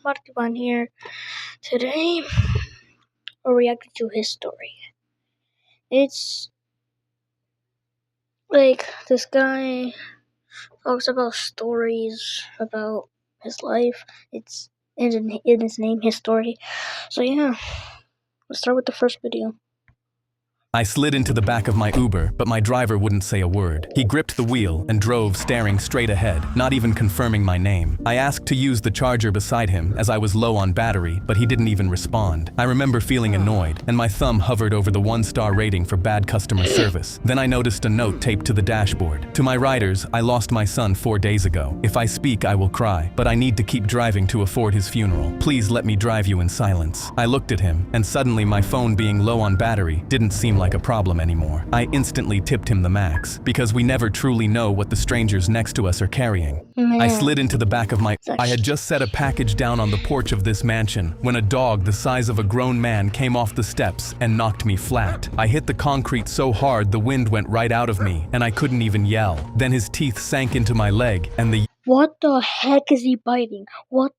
Markiban here. Today, we're reacting to his story. It's like this guy talks about stories about his life. It's in his name, his story. So yeah, let's start with the first video. I slid into the back of my Uber, but my driver wouldn't say a word. He gripped the wheel and drove staring straight ahead, not even confirming my name. I asked to use the charger beside him as I was low on battery, but he didn't even respond. I remember feeling annoyed, and my thumb hovered over the 1-star rating for bad customer service. Then I noticed a note taped to the dashboard. To my riders, I lost my son 4 days ago. If I speak, I will cry, but I need to keep driving to afford his funeral. Please let me drive you in silence. I looked at him, and suddenly my phone being low on battery didn't seem like a problem anymore. I instantly tipped him the max, because we never truly know what the strangers next to us are carrying. I slid into the back of my... I had just set a package down on the porch of this mansion when a dog the size of a grown man came off the steps and knocked me flat. I hit the concrete so hard the wind went right out of me, and I couldn't even yell. Then his teeth sank into my leg, and the What the heck is he biting? What?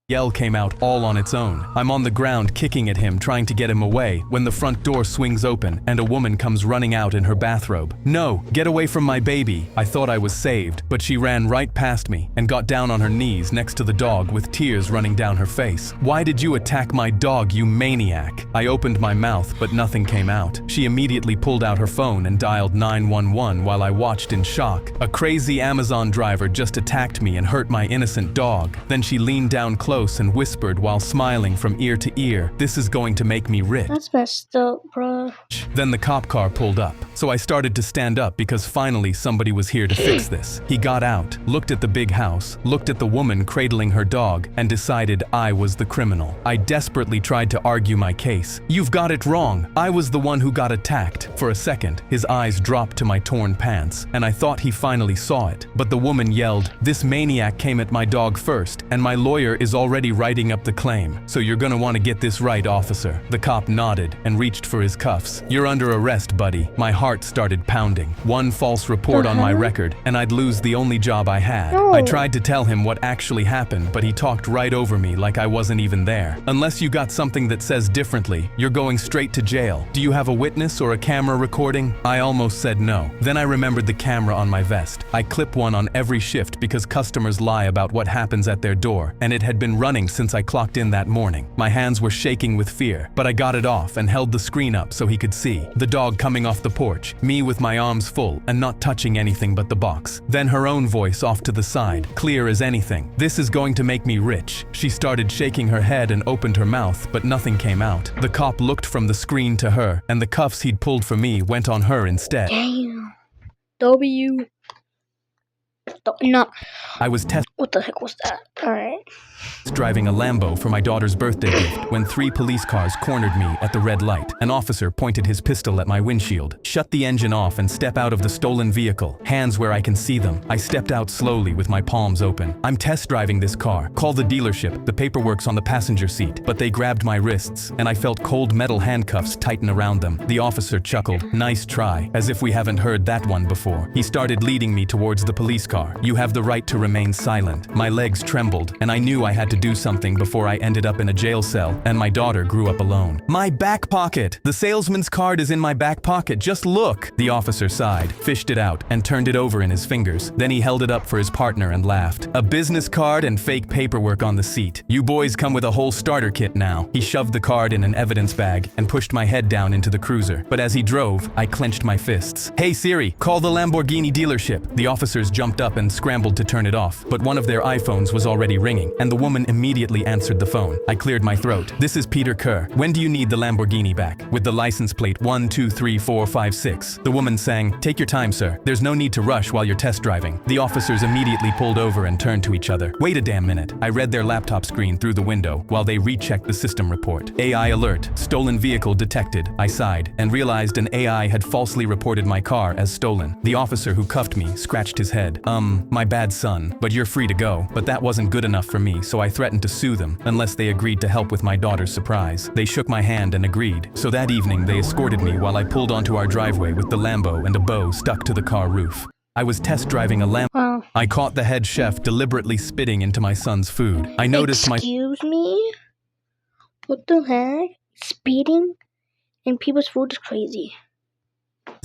yell came out all on its own. I'm on the ground kicking at him, trying to get him away, when the front door swings open and a woman comes running out in her bathrobe. "No, get away from my baby." I thought I was saved, but she ran right past me and got down on her knees next to the dog with tears running down her face. "Why did you attack my dog, you maniac?" I opened my mouth, but nothing came out. She immediately pulled out her phone and dialed 911 while I watched in shock. A crazy Amazon driver just attacked me and hurt my innocent dog. Then she leaned down close and whispered while smiling from ear to ear, "This is going to make me rich." That's messed up, bruh. Then the cop car pulled up, so I started to stand up because finally somebody was here to fix this. He got out, looked at the big house, looked at the woman cradling her dog, and decided I was the criminal. I desperately tried to argue my case. "You've got it wrong. I was the one who got attacked." For a second, his eyes dropped to my torn pants, and I thought he finally saw it. But the woman yelled, "This maniac came at my dog first, and my lawyer is already writing up the claim, so you're gonna want to get this right, officer." The cop nodded and reached for his cuffs. "You're under arrest, buddy." My heart started pounding. One false report on my record, and I'd lose the only job I had. No. I tried to tell him what actually happened, but he talked right over me like I wasn't even there. "Unless you got something that says differently, you're going straight to jail. Do you have a witness or a camera recording?" I almost said no. Then I remembered the camera on my vest. I clip one on every shift because customers lie about what happens at their door, and it had been running since I clocked in that morning. My hands were shaking with fear, but I got it off and held the screen up so he could see. The dog coming off the porch, me with my arms full and not touching anything but the box. Then her own voice off to the side, clear as anything. "This is going to make me rich." She started shaking her head and opened her mouth, but nothing came out. The cop looked from the screen to her, and the cuffs he'd pulled for me went on her instead. Damn. W. No. I was What the heck was that? Alright. driving a Lambo for my daughter's birthday gift when 3 police cars cornered me at the red light. An officer pointed his pistol at my windshield. "Shut the engine off and step out of the stolen vehicle. Hands where I can see them." I stepped out slowly with my palms open. "I'm test driving this car. Call the dealership. The paperwork's on the passenger seat." But they grabbed my wrists, and I felt cold metal handcuffs tighten around them. The officer chuckled, "Nice try," as if we haven't heard that one before. He started leading me towards the police car. "You have the right to remain silent." My legs trembled, and I knew I had to do something before I ended up in a jail cell and my daughter grew up alone. "My back pocket! The salesman's card is in my back pocket, just look!" The officer sighed, fished it out, and turned it over in his fingers. Then he held it up for his partner and laughed. "A business card and fake paperwork on the seat. You boys come with a whole starter kit now." He shoved the card in an evidence bag and pushed my head down into the cruiser. But as he drove, I clenched my fists. "Hey Siri, call the Lamborghini dealership." The officers jumped up and scrambled to turn it off, but one of their iPhones was already ringing, and the woman immediately answered the phone. I cleared my throat. "This is Peter Kerr. When do you need the Lamborghini back? With the license plate 123456. The woman sang, "Take your time, sir. There's no need to rush while you're test driving." The officers immediately pulled over and turned to each other. "Wait a damn minute." I read their laptop screen through the window while they rechecked the system report. "AI alert. Stolen vehicle detected." I sighed and realized an AI had falsely reported my car as stolen. The officer who cuffed me scratched his head. My bad son, but you're free to go." But that wasn't good enough for me, so I threatened to sue them unless they agreed to help with my daughter's surprise. They shook my hand and agreed. So that evening they escorted me while I pulled onto our driveway with the Lambo and a bow stuck to the car roof. I was test driving a Lambo. Yeah. I caught the head chef deliberately spitting into my son's food. I noticed my Excuse me? What the heck? Speeding in people's food is crazy.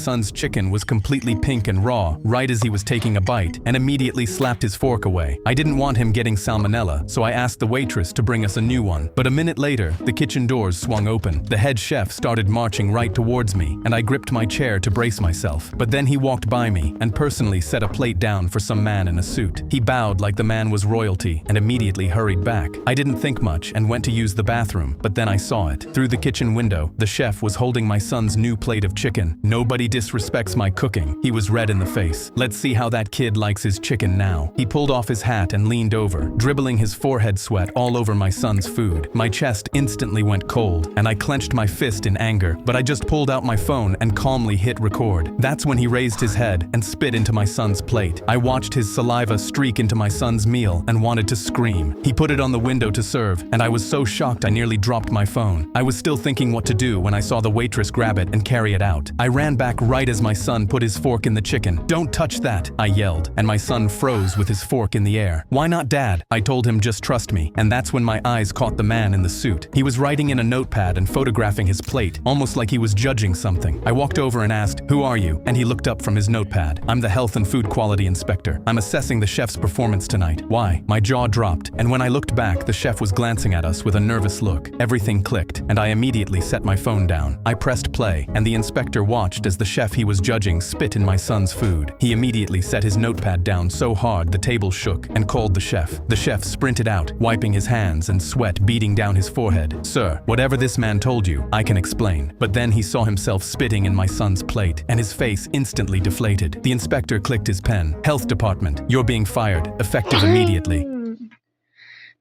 son's chicken was completely pink and raw right as he was taking a bite and immediately slapped his fork away. I didn't want him getting salmonella, so I asked the waitress to bring us a new one. But a minute later, the kitchen doors swung open. The head chef started marching right towards me, and I gripped my chair to brace myself. But then he walked by me and personally set a plate down for some man in a suit. He bowed like the man was royalty and immediately hurried back. I didn't think much and went to use the bathroom, but then I saw it. Through the kitchen window, the chef was holding my son's new plate of chicken. Nobody disrespects my cooking. He was red in the face. Let's see how that kid likes his chicken now. He pulled off his hat and leaned over, dribbling his forehead sweat all over my son's food. My chest instantly went cold, and I clenched my fist in anger, but I just pulled out my phone and calmly hit record. That's when he raised his head and spit into my son's plate. I watched his saliva streak into my son's meal and wanted to scream. He put it on the window to serve, and I was so shocked I nearly dropped my phone. I was still thinking what to do when I saw the waitress grab it and carry it out. I ran back right as my son put his fork in the chicken. "Don't touch that," I yelled, and my son froze with his fork in the air. "Why not, Dad?" I told him, "Just trust me." And that's when my eyes caught the man in the suit. He was writing in a notepad and photographing his plate, almost like he was judging something. I walked over and asked, "Who are you?" And he looked up from his notepad. "I'm the Health and Food Quality Inspector. I'm assessing the chef's performance tonight." "Why?" My jaw dropped, and when I looked back, the chef was glancing at us with a nervous look. Everything clicked, and I immediately set my phone down. I pressed play, and the inspector watched as the chef he was judging spit in my son's food. He immediately set his notepad down so hard the table shook and called the chef. The chef sprinted out, wiping his hands and sweat beading down his forehead. "Sir, whatever this man told you, I can explain." But then he saw himself spitting in my son's plate, and his face instantly deflated. The inspector clicked his pen. "Health Department, you're being fired, effective immediately."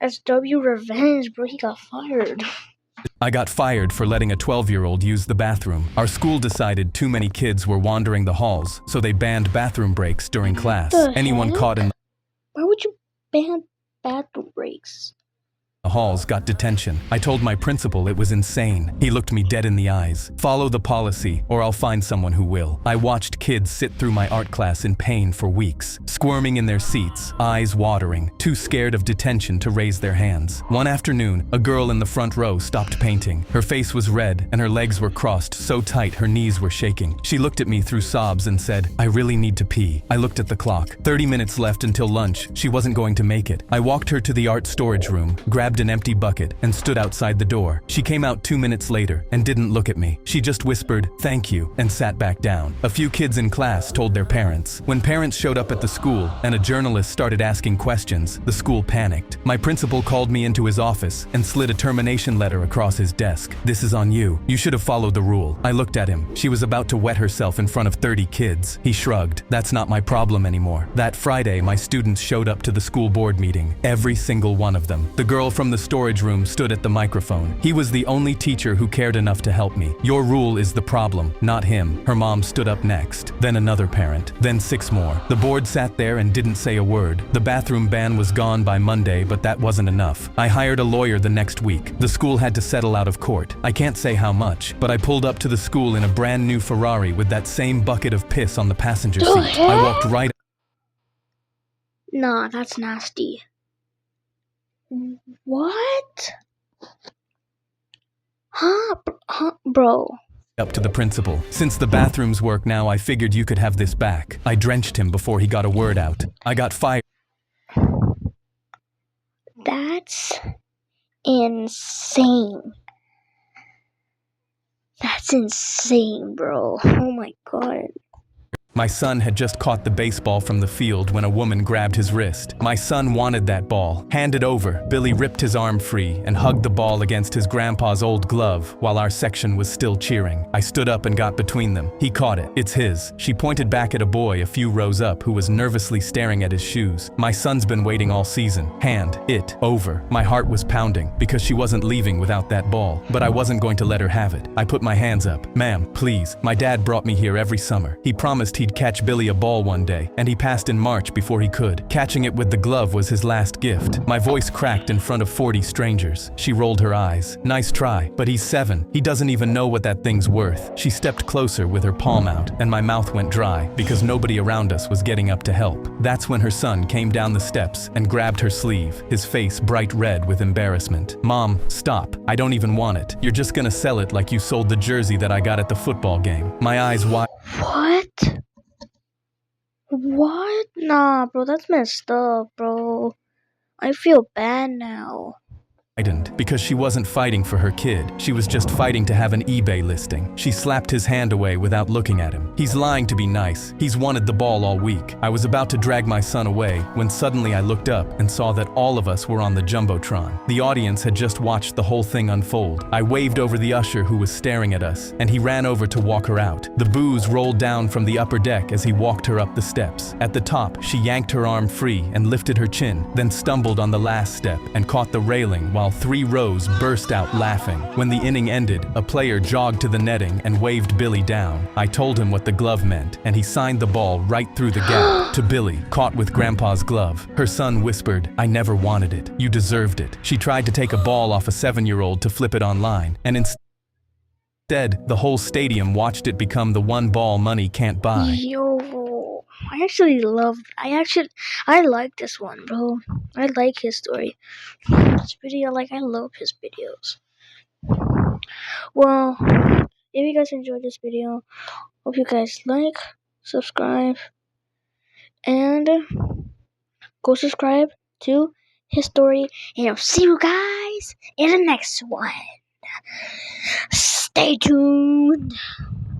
SW revenge, bro. He got fired. I got fired for letting a 12-year-old use the bathroom. Our school decided too many kids were wandering the halls, so they banned bathroom breaks during class. Anyone caught in Why would you ban bathroom breaks? the halls got detention. I told my principal it was insane. He looked me dead in the eyes. "Follow the policy, or I'll find someone who will." I watched kids sit through my art class in pain for weeks, squirming in their seats, eyes watering, too scared of detention to raise their hands. One afternoon, a girl in the front row stopped painting. Her face was red, and her legs were crossed so tight her knees were shaking. She looked at me through sobs and said, "I really need to pee." I looked at the clock. 30 minutes left until lunch. She wasn't going to make it. I walked her to the art storage room, grabbed an empty bucket, and stood outside the door. She came out 2 minutes later and didn't look at me. She just whispered, "Thank you," and sat back down. A few kids in class told their parents. When parents showed up at the school and a journalist started asking questions, the school panicked. My principal called me into his office and slid a termination letter across his desk. "This is on you. You should have followed the rule." I looked at him. She was about to wet herself in front of 30 kids. He shrugged. "That's not my problem anymore." That Friday, my students showed up to the school board meeting. Every single one of them. The girl from the storage room stood at the microphone. He was the only teacher who cared enough to help me. "Your rule is the problem, not him." Her mom stood up next. Then another parent. Then 6 more. The board sat there and didn't say a word. The bathroom ban was gone by Monday, but that wasn't enough. I hired a lawyer the next week. The school had to settle out of court. I can't say how much, but I pulled up to the school in a brand new Ferrari with that same bucket of piss on the passenger seat. I walked right. Nah, that's nasty. What? Bro. Up to the principal. "Since the bathrooms work now, I figured you could have this back." I drenched him before he got a word out. I got fired. That's insane. That's insane, bro. Oh my god. My son had just caught the baseball from the field when a woman grabbed his wrist. My son wanted that ball. "Hand it over." Billy ripped his arm free and hugged the ball against his grandpa's old glove while our section was still cheering. I stood up and got between them. He caught it. "It's his." She pointed back at a boy a few rows up who was nervously staring at his shoes. "My son's been waiting all season. Hand it over." My heart was pounding because she wasn't leaving without that ball, but I wasn't going to let her have it. I put my hands up. "Ma'am, please. My dad brought me here every summer. He promised he'd he'd catch Billy a ball one day, and he passed in March before he could. Catching it with the glove was his last gift. My voice cracked in front of 40 strangers. She rolled her eyes. Nice try, but he's 7. He doesn't even know what that thing's worth. She stepped closer with her palm out, and my mouth went dry because nobody around us was getting up to help. That's when her son came down the steps and grabbed her sleeve, his face bright red with embarrassment. Mom, stop. I don't even want it. You're just gonna sell it like you sold the jersey that I got at the football game. My eyes wide. What? What? Nah, bro, that's messed up, bro. I feel bad now. Because she wasn't fighting for her kid. She was just fighting to have an eBay listing. She slapped his hand away without looking at him. He's lying to be nice. He's wanted the ball all week. I was about to drag my son away when suddenly I looked up and saw that all of us were on the Jumbotron. The audience had just watched the whole thing unfold. I waved over the usher who was staring at us, and he ran over to walk her out. The booze rolled down from the upper deck as he walked her up the steps. At the top, she yanked her arm free and lifted her chin, then stumbled on the last step and caught the railing while 3 rows burst out laughing. When the inning ended, a player jogged to the netting and waved Billy down. I told him what the glove meant, and he signed the ball right through the gap to Billy, caught with Grandpa's glove. Her son whispered, "I never wanted it. You deserved it." She tried to take a ball off a 7-year-old to flip it online, and instead, the whole stadium watched it become the one ball money can't buy. Yo, I like this one, bro. I like his story. This video, I love his videos. Well, if you guys enjoyed this video, hope you guys like, subscribe, and go subscribe to his story, and I'll see you guys in the next one. Stay tuned.